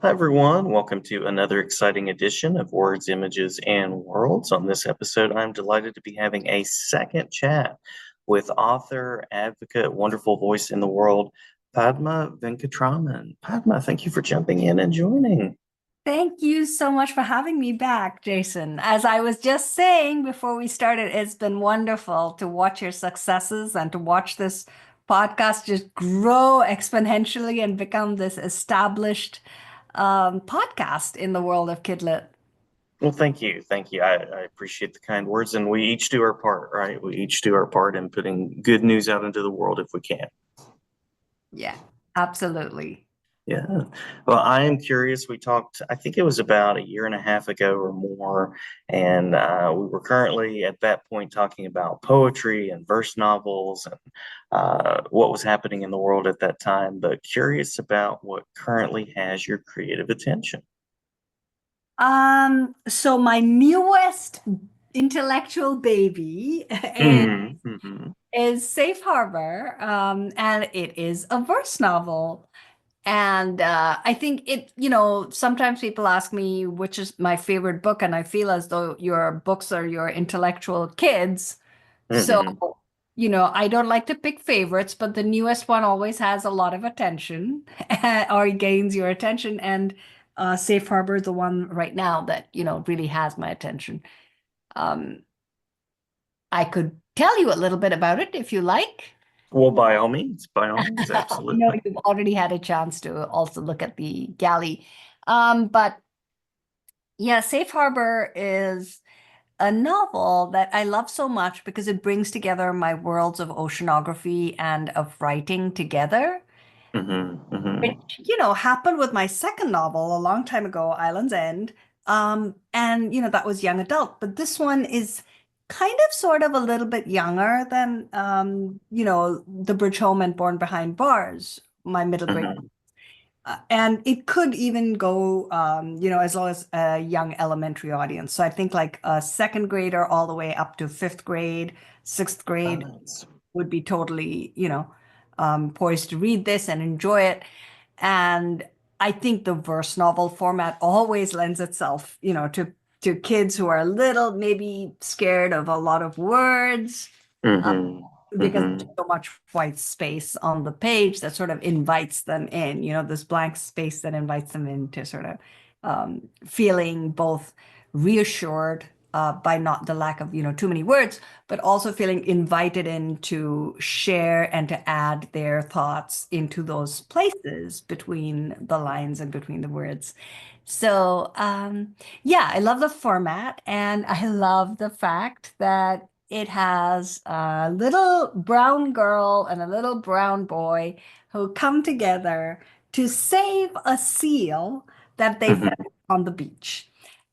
Hi, everyone. Welcome to another exciting edition of Words, Images, and Worlds. On this episode, I'm delighted to be having a second chat with author, advocate, wonderful voice in the world, Padma Venkatraman. Padma, thank you for jumping in and joining. Thank you so much for having me back, Jason. As I was just saying before we started, it's been wonderful to watch your successes and to watch this podcast just grow exponentially and become this established podcast in the world of Kidlit. Well, thank you. Thank you. I appreciate the kind words, and we each do our part, right? We each do our part in putting good news out into the world if we can. Yeah, absolutely. Yeah. Well, I am curious. We talked, I think it was about a year and a half ago or more, and we were currently at that point talking about poetry and verse novels and what was happening in the world at that time, but curious about what currently has your creative attention. So my newest intellectual baby Hmm. Hmm. is Safe Harbor, and it is a verse novel. And I think sometimes people ask me which is my favorite book, and I feel as though your books are your intellectual kids. So, Hmm. I don't like to pick favorites, but the newest one always has a lot of attention or gains your attention. And Safe Harbor is the one right now that, really has my attention. Um, I could tell you a little bit about it if you like. Well, by all means, I know absolutely. you've already had a chance to also look at the galley. But yeah, Safe Harbor is a novel that I love so much because it brings together my worlds of oceanography and of writing together, Hmm. which, Hmm. happened with my second novel a long time ago, Island's End. And, that was young adult, but this one is kind of sort of a little bit younger than, The Bridge Home and Born Behind Bars, my middle grade. Hmm. And it could even go, as low as a young elementary audience. So I think like a second grader all the way up to fifth grade, sixth grade Nice. would be totally, poised to read this and enjoy it. And I think the verse novel format always lends itself, to kids who are a little maybe scared of a lot of words. uh, Hmm. because Hmm. there's so much white space on the page that sort of invites them in, this blank space that invites them into sort of feeling both reassured by not the lack of, too many words, but also feeling invited in to share and to add their thoughts into those places between the lines and between the words. So, yeah, I love the format and I love the fact that it has a little brown girl and a little brown boy who come together to save a seal that they found Hmm. on the beach.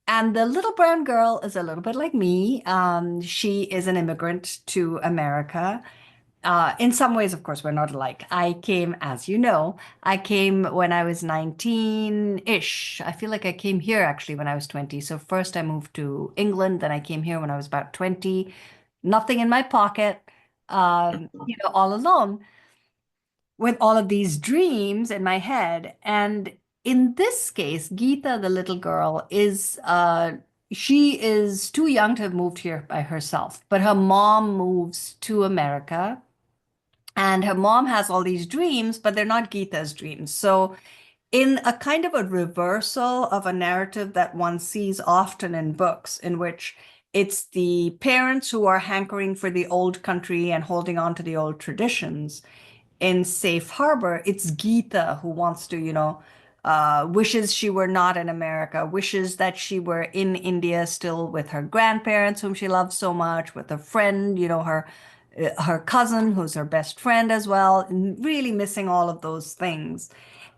And the little brown girl is a little bit like me. She is an immigrant to America. In some ways, of course, we're not alike. I came, as you know, I came when I was 19-ish. I feel like I came here actually when I was 20. So first I moved to England, then I came here when I was about 20. Nothing in my pocket, all alone with all of these dreams in my head. And in this case, Geeta, the little girl, she is too young to have moved here by herself, but her mom moves to America and her mom has all these dreams, but they're not Geeta's dreams. So, in a kind of a reversal of a narrative that one sees often in books, in which it's the parents who are hankering for the old country and holding on to the old traditions, in Safe Harbor, it's Geeta who wants to, wishes she were not in America, wishes that she were in India still with her grandparents, whom she loves so much, with a friend, her cousin, who's her best friend as well, and really missing all of those things,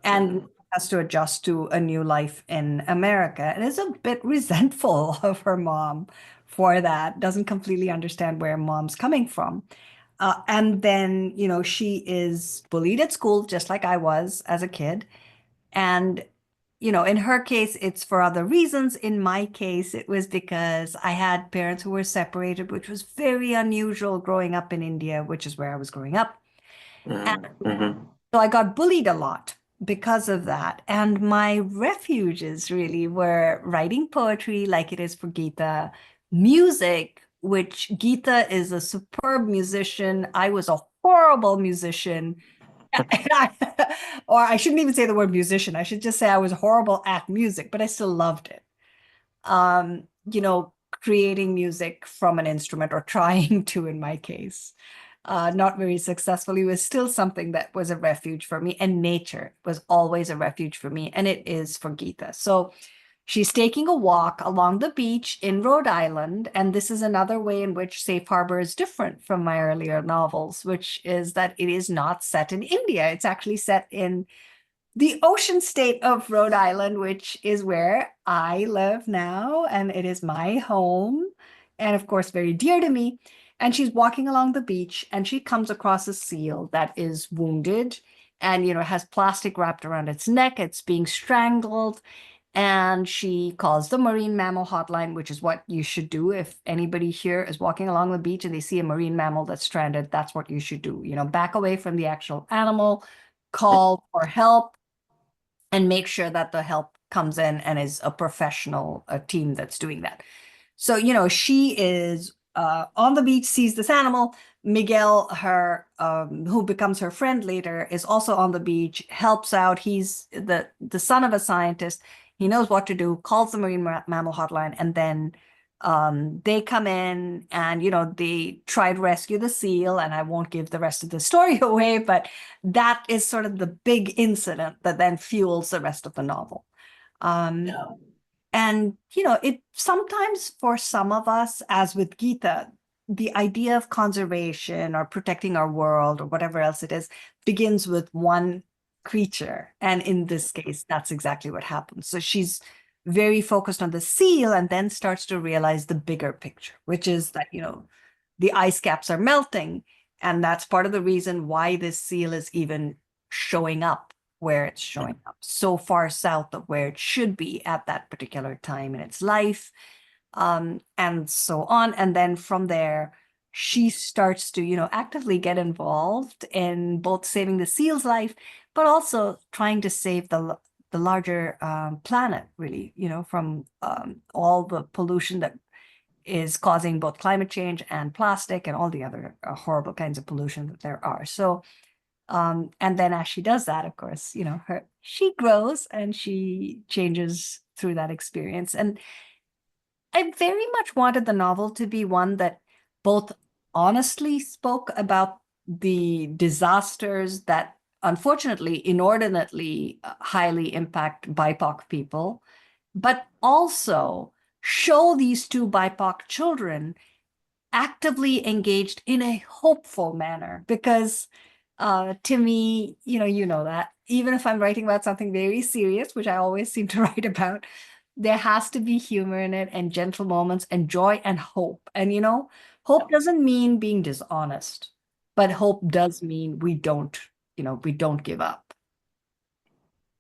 and has to adjust to a new life in America, and is a bit resentful of her mom for that, doesn't completely understand where mom's coming from. And then, she is bullied at school, just like I was as a kid. And, in her case, it's for other reasons. In my case, it was because I had parents who were separated, which was very unusual growing up in India, which is where I was growing up. And Hmm. Hmm. so I got bullied a lot. because of that. And my refuges really were writing poetry, like it is for Geeta, music, which Geeta is a superb musician. I was a horrible musician. Or I shouldn't even say the word musician. I should just say I was horrible at music, but I still loved it. Creating music from an instrument or trying to, in my case, not very successfully, was still something that was a refuge for me. And nature was always a refuge for me. And it is for Geeta. So she's taking a walk along the beach in Rhode Island. And this is another way in which Safe Harbor is different from my earlier novels, which is that it is not set in India. It's actually set in the ocean state of Rhode Island, which is where I live now, and it is my home, and of course, very dear to me. And she's walking along the beach, and she comes across a seal that is wounded and, has plastic wrapped around its neck. It's being strangled. And she calls the marine mammal hotline, which is what you should do if anybody here is walking along the beach and they see a marine mammal that's stranded. That's what you should do. Back away from the actual animal, call for help, and make sure that the help comes in and is a professional team that's doing that. So, she is on the beach, sees this animal. Miguel, who becomes her friend later, is also on the beach, helps out. He's the son of a scientist. He knows what to do, calls the marine mammal hotline, and then they come in and, they try to rescue the seal. And I won't give the rest of the story away, but that is sort of the big incident that then fuels the rest of the novel. Um, Yeah. and, it sometimes for some of us, as with Gita, the idea of conservation or protecting our world or whatever else it is begins with one creature. And in this case, that's exactly what happens. So she's very focused on the seal and then starts to realize the bigger picture, which is that, the ice caps are melting. And that's part of the reason why this seal is even showing up where it's showing up, so far south of where it should be at that particular time in its life, and so on. And then from there, she starts to, actively get involved in both saving the seal's life, but also trying to save the larger planet, really, from all the pollution that is causing both climate change and plastic and all the other horrible kinds of pollution that there are. So and then as she does that, of course, she grows and she changes through that experience. And I very much wanted the novel to be one that both honestly spoke about the disasters that unfortunately inordinately highly impact BIPOC people, but also show these two BIPOC children actively engaged in a hopeful manner, because to me, that even if I'm writing about something very serious, which I always seem to write about, there has to be humor in it and gentle moments and joy and hope. And hope doesn't mean being dishonest, but hope does mean we don't give up.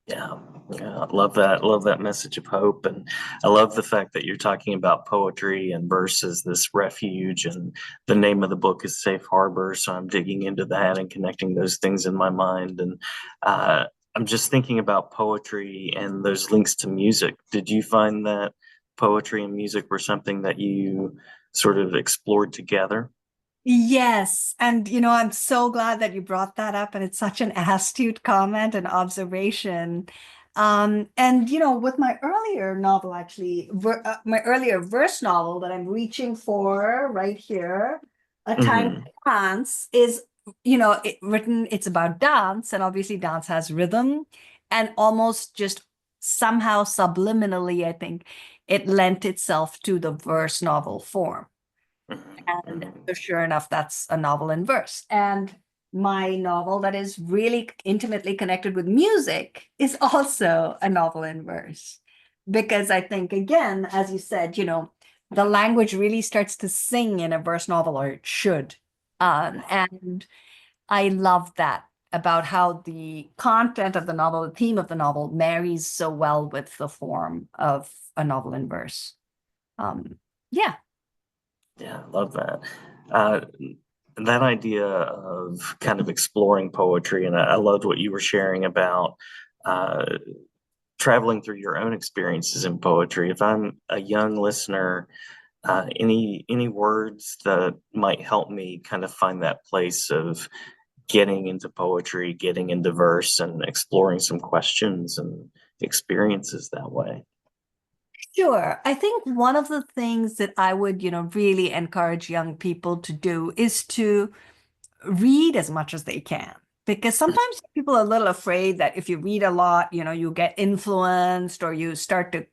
Yeah, yeah, I love that. Love that message of hope, and I love the fact that you're talking about poetry and verse as this refuge. And the name of the book is Safe Harbor, so I'm digging into that and connecting those things in my mind. And uh, I'm just thinking about poetry and those links to music. Did you find that poetry and music were something that you sort of explored together? Yes. And, I'm so glad that you brought that up. And it's such an astute comment and observation. And, with my earlier novel, actually, my earlier verse novel that I'm reaching for right here, A Time Hmm. to Dance, is, it's about dance. And obviously, dance has rhythm and almost just somehow subliminally, I think it lent itself to the verse novel form. And Hmm. so sure enough, that's a novel in verse. And my novel that is really intimately connected with music is also a novel in verse. Because I think, again, as you said, the language really starts to sing in a verse novel, or it should. And I love that about how the content of the novel, the theme of the novel, marries so well with the form of a novel in verse. Um, yeah. Yeah, I love that. Uh, that idea of kind of exploring poetry, and I loved what you were sharing about uh, traveling through your own experiences in poetry. If I'm a young listener, any words that might help me kind of find that place of getting into poetry, getting into verse, and exploring some questions and experiences that way. Sure. I think one of the things that I would, really encourage young people to do is to read as much as they can. Because sometimes people are a little afraid that if you read a lot, you get influenced or you start to,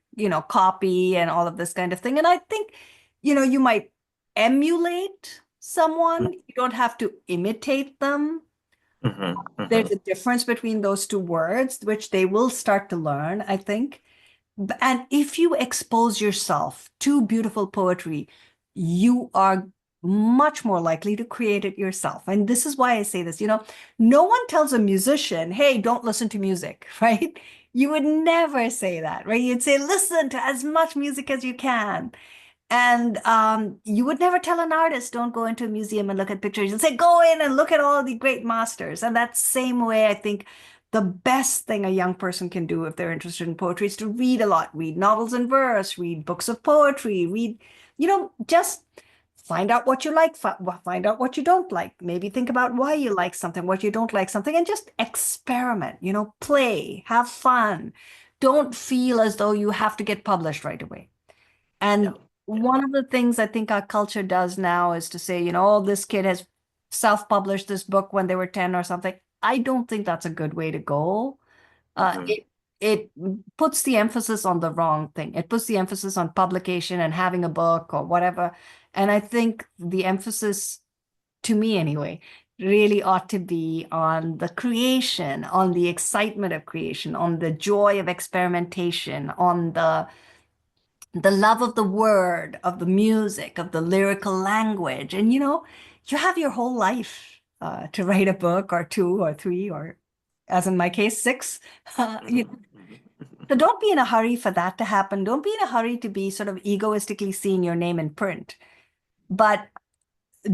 copy and all of this kind of thing. And I think, you might emulate someone. You don't have to imitate them. Hmm. There's Hmm. a difference between those two words, which they will start to learn, I think. And if you expose yourself to beautiful poetry, you are much more likely to create it yourself. And this is why I say this, no one tells a musician, hey, don't listen to music, right? You would never say that, right? You'd say, listen to as much music as you can. And you would never tell an artist, don't go into a museum and look at pictures. You'd say, go in and look at all the great masters. And that same way, I think the best thing a young person can do if they're interested in poetry is to read a lot, read novels in verse, read books of poetry, read, just find out what you like, find out what you don't like. Maybe think about why you like something, what you don't like something, and just experiment, play, have fun. Don't feel as though you have to get published right away. Yeah. And Yeah. one of the things I think our culture does now is to say, oh, this kid has self-published this book when they were 10 or something. I don't think that's a good way to go. Uh, Hmm. it it puts the emphasis on the wrong thing. It puts the emphasis on publication and having a book or whatever. And I think the emphasis, to me anyway, really ought to be on the creation, on the excitement of creation, on the joy of experimentation, on the love of the word, of the music, of the lyrical language. And you have your whole life to write a book or two or three or, as in my case, six. Hmm. So don't be in a hurry for that to happen. Don't be in a hurry to be sort of egoistically seeing your name in print. But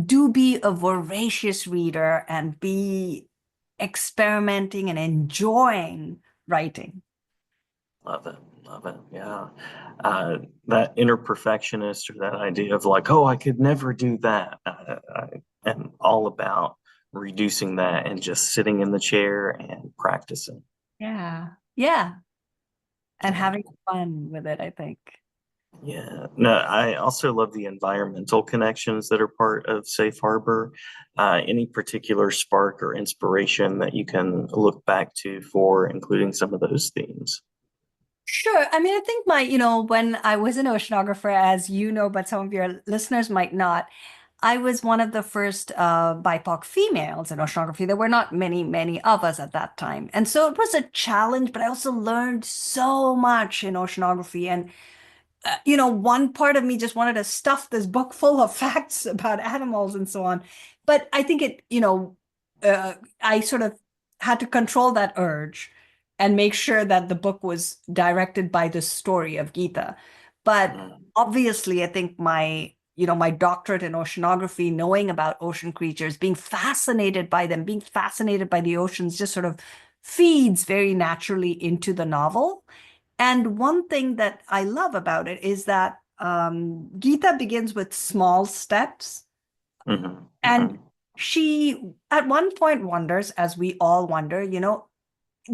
do be a voracious reader and be experimenting and enjoying writing. Love it. Love it. Yeah. Uh, that inner perfectionist or that idea of like, oh, I could never do that. I am all about reducing that and just sitting in the chair and practicing. Yeah. Yeah. And Yeah. having fun with it, I think. Yeah. No, I also love the environmental connections that are part of Safe Harbor. Any particular spark or inspiration that you can look back to for including some of those themes? Sure. I mean, I think when I was an oceanographer, as you know, but some of your listeners might not, I was one of the first BIPOC females in oceanography. There were not many, many of us at that time. And so it was a challenge, but I also learned so much in oceanography. And one part of me just wanted to stuff this book full of facts about animals and so on. But I think I sort of had to control that urge and make sure that the book was directed by the story of Gita. But Mm, obviously, I think my doctorate in oceanography, knowing about ocean creatures, being fascinated by them, being fascinated by the oceans, just sort of feeds very naturally into the novel. And one thing that I love about it is that Gita begins with small steps. mhm, And mhm, she, at one point, wonders, as we all wonder,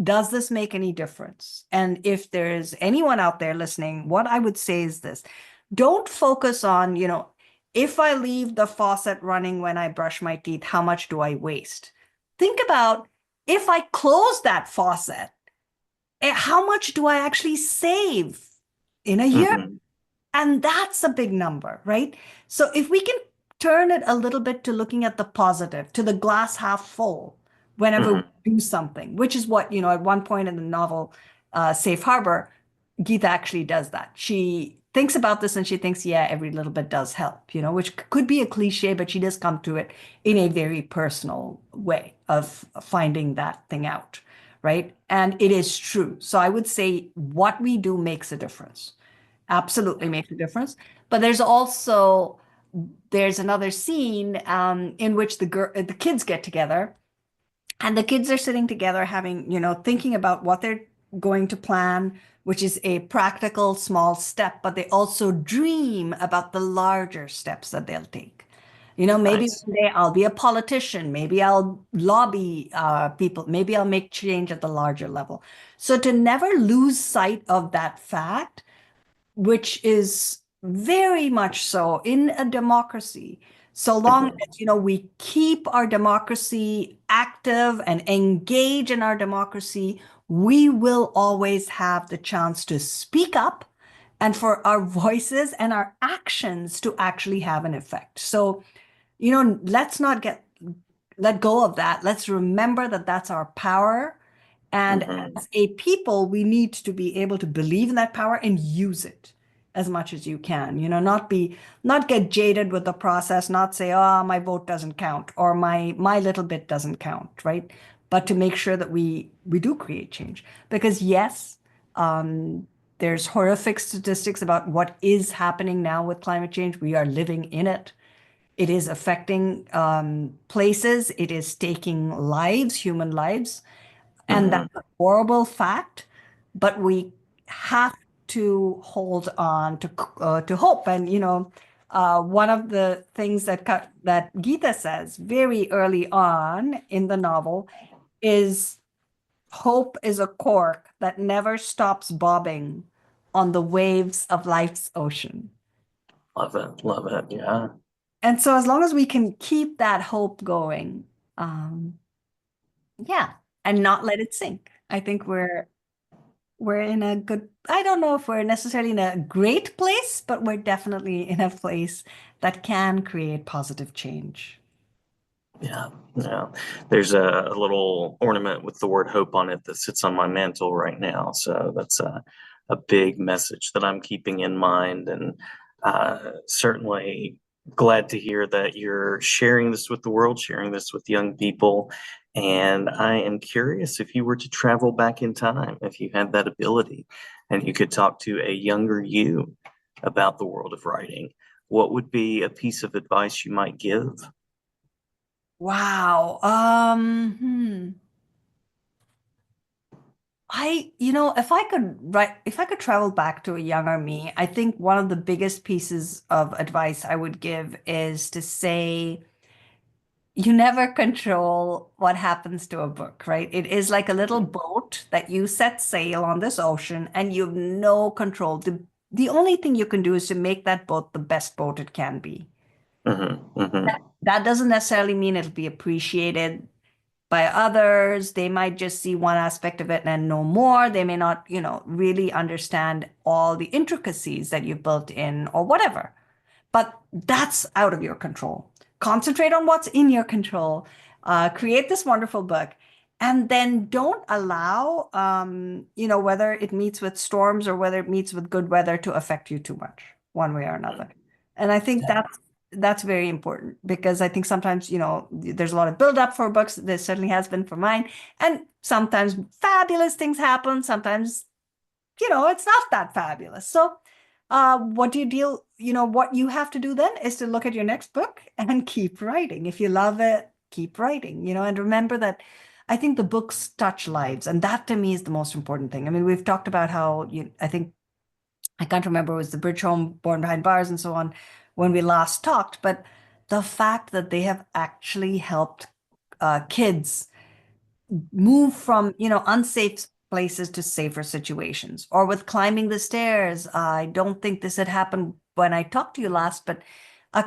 does this make any difference? And if there's anyone out there listening, what I would say is this: don't focus on, if I leave the faucet running when I brush my teeth, how much do I waste? Think about if I close that faucet, how much do I actually save in a year? mhm, And that's a big number, right? So if we can turn it a little bit to looking at the positive, to the glass half full, whenever we mhm, do something, which is what, at one point in the novel, Safe Harbor, Geeta actually does that. She thinks about this and she thinks, yeah, every little bit does help, which could be a cliche, but she does come to it in a very personal way of finding that thing out, right? And it is true. So I would say what we do makes a difference, absolutely yeah, makes a difference. But there's another scene in which the kids get together, and the kids are sitting together having, thinking about what they're going to plan, which is a practical small step, but they also dream about the larger steps that they'll take. I Maybe see. one day I'll be a politician. Maybe I'll lobby people. Maybe I'll make change at the larger level. So to never lose sight of that fact, which is very much so in a democracy. So long Mhm, as, we keep our democracy active and engage in our democracy, we will always have the chance to speak up and for our voices and our actions to actually have an effect. So, let's not let go of that. Let's remember that that's our power. And mhm, as a people, we need to be able to believe in that power and use it as much as you can. Not get jaded with the process, not say, oh, my vote doesn't count or my little bit doesn't count, right? But to make sure that we do create change. Because yes, um, there's horrific statistics about what is happening now with climate change. We are living in it. It is affecting places. It is taking lives, human lives. And mhm. that's a horrible fact. But we have to hold on to hope. And, one of the things that Gita says very early on in the novel is hope is a cork that never stops bobbing on the waves of life's ocean. Love it. Love it. Yeah. And so as long as we can keep that hope going, um, yeah, and not let it sink, I think we're in a good, I don't know if we're necessarily in a great place, but we're definitely in a place that can create positive change. Yeah, yeah. There's a little ornament with the word hope on it that sits on my mantle right now. So that's a big message that I'm keeping in mind. And certainly glad to hear that you're sharing this with the world, sharing this with young people. And I am curious if you were to travel back in time, if you had that ability, and you could talk to a younger you about the world of writing, what would be a piece of advice you might give? Wow. If I could travel back to a younger me, I think one of the biggest pieces of advice I would give is to say, you never control what happens to a book, right? It is like a little boat that you set sail on this ocean and you have no control. The only thing you can do is to make that boat the best boat it can be. Hmm, hmm. That doesn't necessarily mean it'll be appreciated by others. They might just see one aspect of it and no more. They may not, really understand all the intricacies that you've built in or whatever. But that's out of your control. Concentrate on what's in your control. Create this wonderful book. And then don't allow, whether it meets with storms or whether it meets with good weather to affect you too much, one way or another. And I think that's very important because I think sometimes, there's a lot of buildup for books. There certainly has been for mine. And sometimes fabulous things happen. Sometimes it's not that fabulous. So, what do you deal, what you have to do then is to look at your next book and keep writing. If you love it, keep writing, and remember that I think the books touch lives. And that to me is the most important thing. I mean, we've talked about how I think, I can't remember, it was The Bridge Home, Born Behind Bars, and so on when we last talked, but the fact that they have actually helped kids move from, unsafe places to safer situations. Or with climbing the stairs, I don't think this had happened when I talked to you last, but I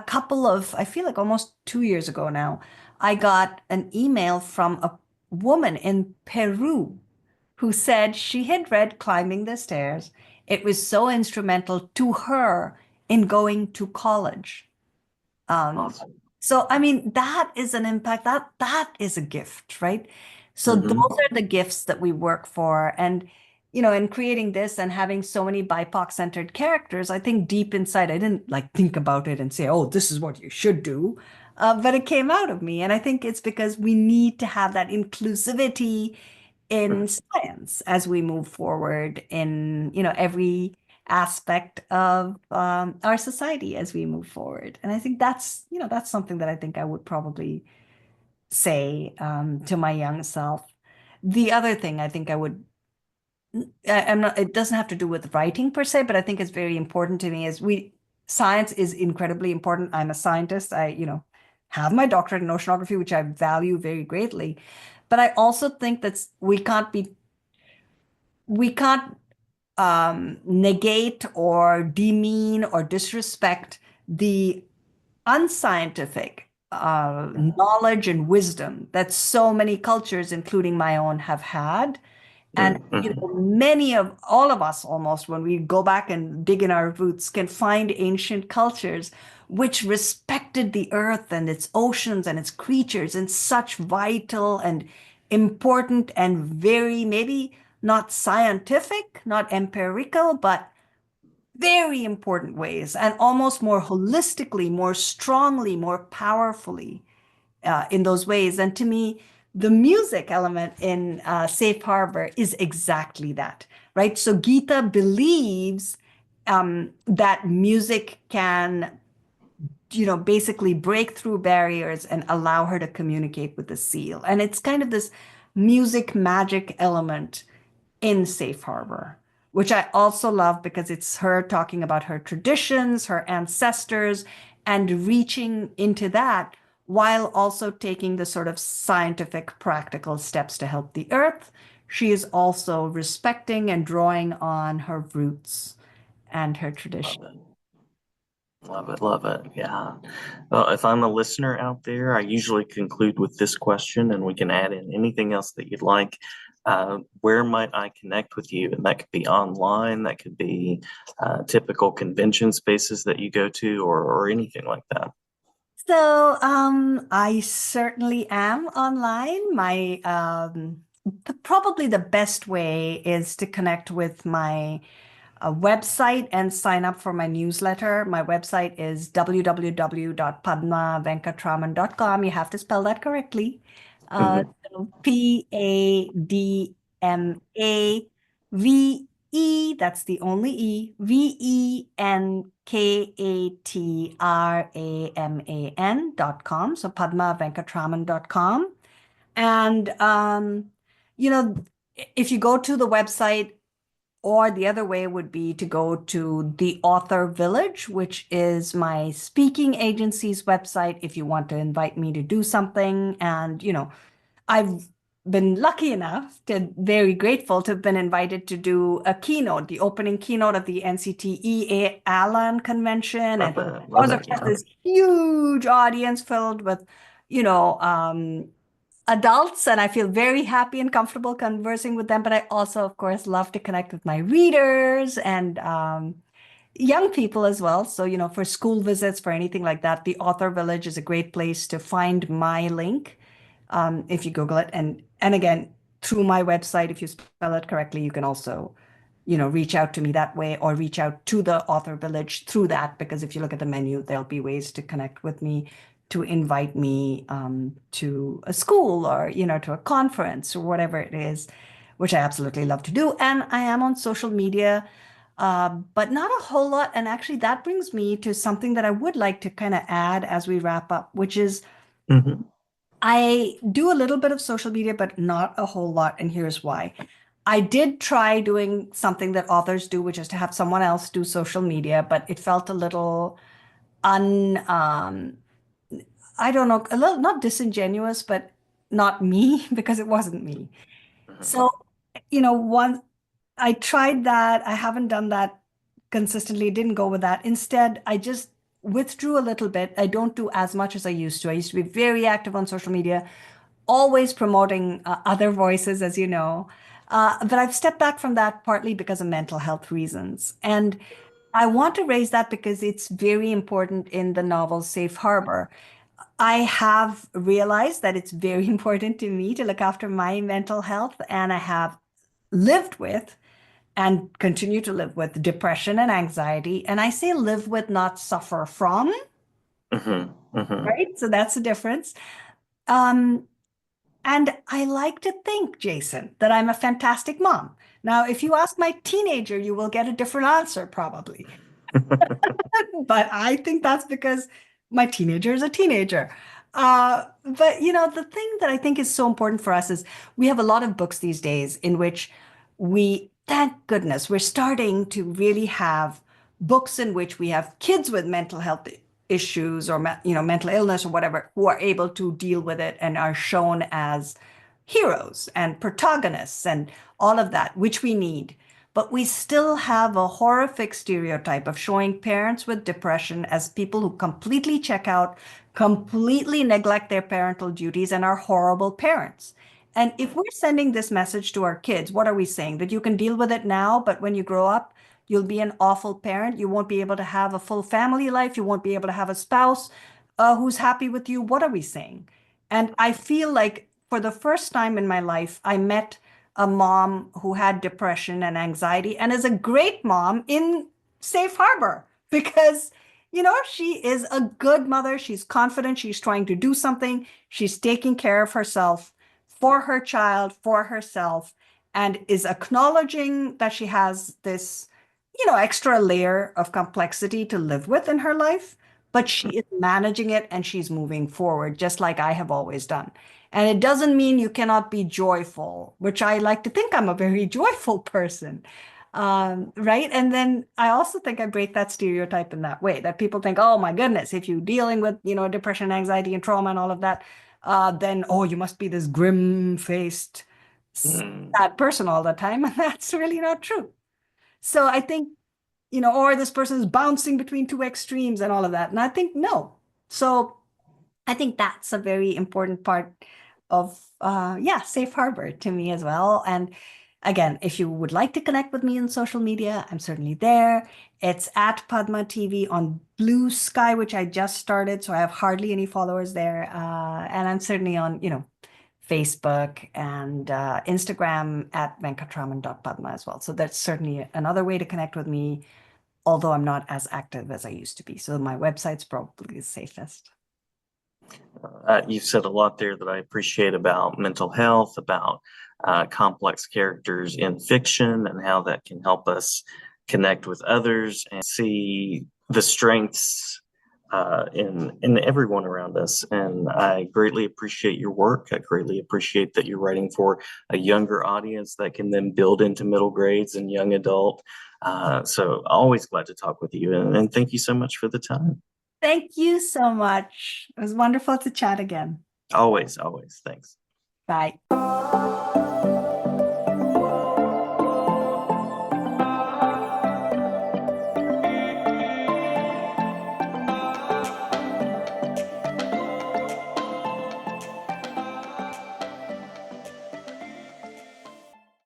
feel like almost 2 years ago now, I got an email from a woman in Peru who said she had read Climbing the Stairs. It was so instrumental to her in going to college. Um, Awesome. so I mean, that is an impact. That is a gift, right? So those Hmm. are the gifts that we work for. And in creating this and having so many BIPOC centered characters, I think deep inside, I didn't like think about it and say, oh, this is what you should do. But it came out of me. And I think it's because we need to have that inclusivity in science as we move forward in, every aspect of our society as we move forward. And I think that's something that I think I would probably say to my young self. The other thing I think I would I'm not, it doesn't have to do with writing per se, but I think it's very important to me science is incredibly important. I'm a scientist. Have my doctorate in oceanography, which I value very greatly. But I also think that we can't negate or demean or disrespect the unscientific knowledge and wisdom that so many cultures, including my own, have had. And Mm-hmm. many of all of us almost, when we go back and dig in our roots, can find ancient cultures which respected the earth and its oceans and its creatures in such vital and important and very maybe not scientific, not empirical, but very important ways, and almost more holistically, more strongly, more powerfully in those ways. And to me, the music element in Safe Harbor is exactly that, right? So Gita believes that music can, basically break through barriers and allow her to communicate with the seal. And it's kind of this music magic element in Safe Harbor, which I also love because it's her talking about her traditions, her ancestors, and reaching into that while also taking the sort of scientific, practical steps to help the earth. She is also respecting and drawing on her roots and her Love tradition. it. Love it. Love it. Yeah. Well, if I'm a listener out there, I usually conclude with this question, and we can add in anything else that you'd like. Where might I connect with you? And that could be online, that could be typical convention spaces that you go to, or anything like that. So, I certainly am online. Probably the best way is to connect with my website and sign up for my newsletter. My website is www.padmavenkatraman.com. You have to spell that correctly. Hmm. So PADMAVE, that's the only E, VENKATRAMAN.com. So padmavenkatraman.com. And, if you go to the website, or the other way would be to go to the Author Village, which is my speaking agency's website if you want to invite me to do something. And, I've been lucky enough to very grateful to have been invited to do a keynote, the opening keynote of the NCTE Allen convention. And Love there it. Love was, it. of course, Yeah. this huge audience filled with, you know, um, adults, and I feel very happy and comfortable conversing with them. But I also, of course, love to connect with my readers and young people as well. So, for school visits, for anything like that, the Author Village is a great place to find my link if you Google it. And again, through my website, if you spell it correctly, you can also, reach out to me that way or reach out to the Author Village through that. Because if you look at the menu, there'll be ways to connect with me, to invite me to a school or, to a conference or whatever it is, which I absolutely love to do. And I am on social media, but not a whole lot. And actually, that brings me to something that I would like to kind of add as we wrap up, which is Hmm. I do a little bit of social media, but not a whole lot. And here's why. I did try doing something that authors do, which is to have someone else do social media, but it felt a little I don't know, a little not disingenuous, but not me because it wasn't me. Hmm. So, one I tried that. I haven't done that consistently. Didn't go with that. Instead, I just withdrew a little bit. I don't do as much as I used to. I used to be very active on social media, always promoting other voices, as you know. But I've stepped back from that partly because of mental health reasons. And I want to raise that because it's very important in the novel Safe Harbor. I have realized that it's very important to me to look after my mental health, and I have lived with and continue to live with depression and anxiety. And I say live with, not suffer from, Hmm. Hmm. right? So that's the difference. Um, and I like to think, Jason, that I'm a fantastic mom. Now, if you ask my teenager, you will get a different answer probably. But I think that's because my teenager is a teenager. But the thing that I think is so important for us is we have a lot of books these days in which we thank goodness we're starting to really have books in which we have kids with mental health issues or mental illness or whatever who are able to deal with it and are shown as heroes and protagonists and all of that, which we need. But we still have a horrific stereotype of showing parents with depression as people who completely check out, completely neglect their parental duties, and are horrible parents. And if we're sending this message to our kids, what are we saying? That you can deal with it now, but when you grow up, you'll be an awful parent. You won't be able to have a full family life. You won't be able to have a spouse who's happy with you. What are we saying? And I feel like for the first time in my life, I met a mom who had depression and anxiety and is a great mom in Safe Harbor because, she is a good mother. She's confident. She's trying to do something. She's taking care of herself for her child, for herself, and is acknowledging that she has this, extra layer of complexity to live with in her life, but she is managing it and she's moving forward, just like I have always done. And it doesn't mean you cannot be joyful, which I like to think I'm a very joyful person. Right. And then I also think I break that stereotype in that way that people think, oh my goodness, if you're dealing with, depression, anxiety, and trauma and all of that, then, oh, you must be this grim-faced, Mm. sad person all the time. And that's really not true. So I think, or this person is bouncing between two extremes and all of that. And I think, no. So I think that's a very important part of, yeah, Safe Harbor to me as well. And again, if you would like to connect with me on social media, I'm certainly there. It's at Padma TV on Blue Sky, which I just started, so I have hardly any followers there. And I'm certainly on, Facebook and Instagram at venkatraman.padma as well. So that's certainly another way to connect with me, although I'm not as active as I used to be. So my website's probably the safest. You've said a lot there that I appreciate about mental health, about complex characters in fiction, and how that can help us connect with others and see the strengths in everyone around us. And I greatly appreciate your work. I greatly appreciate that you're writing for a younger audience that can then build into middle grades and young adult. So always glad to talk with you, and thank you so much for the time. Thank you so much. It was wonderful to chat again. Always, always. Thanks. Bye.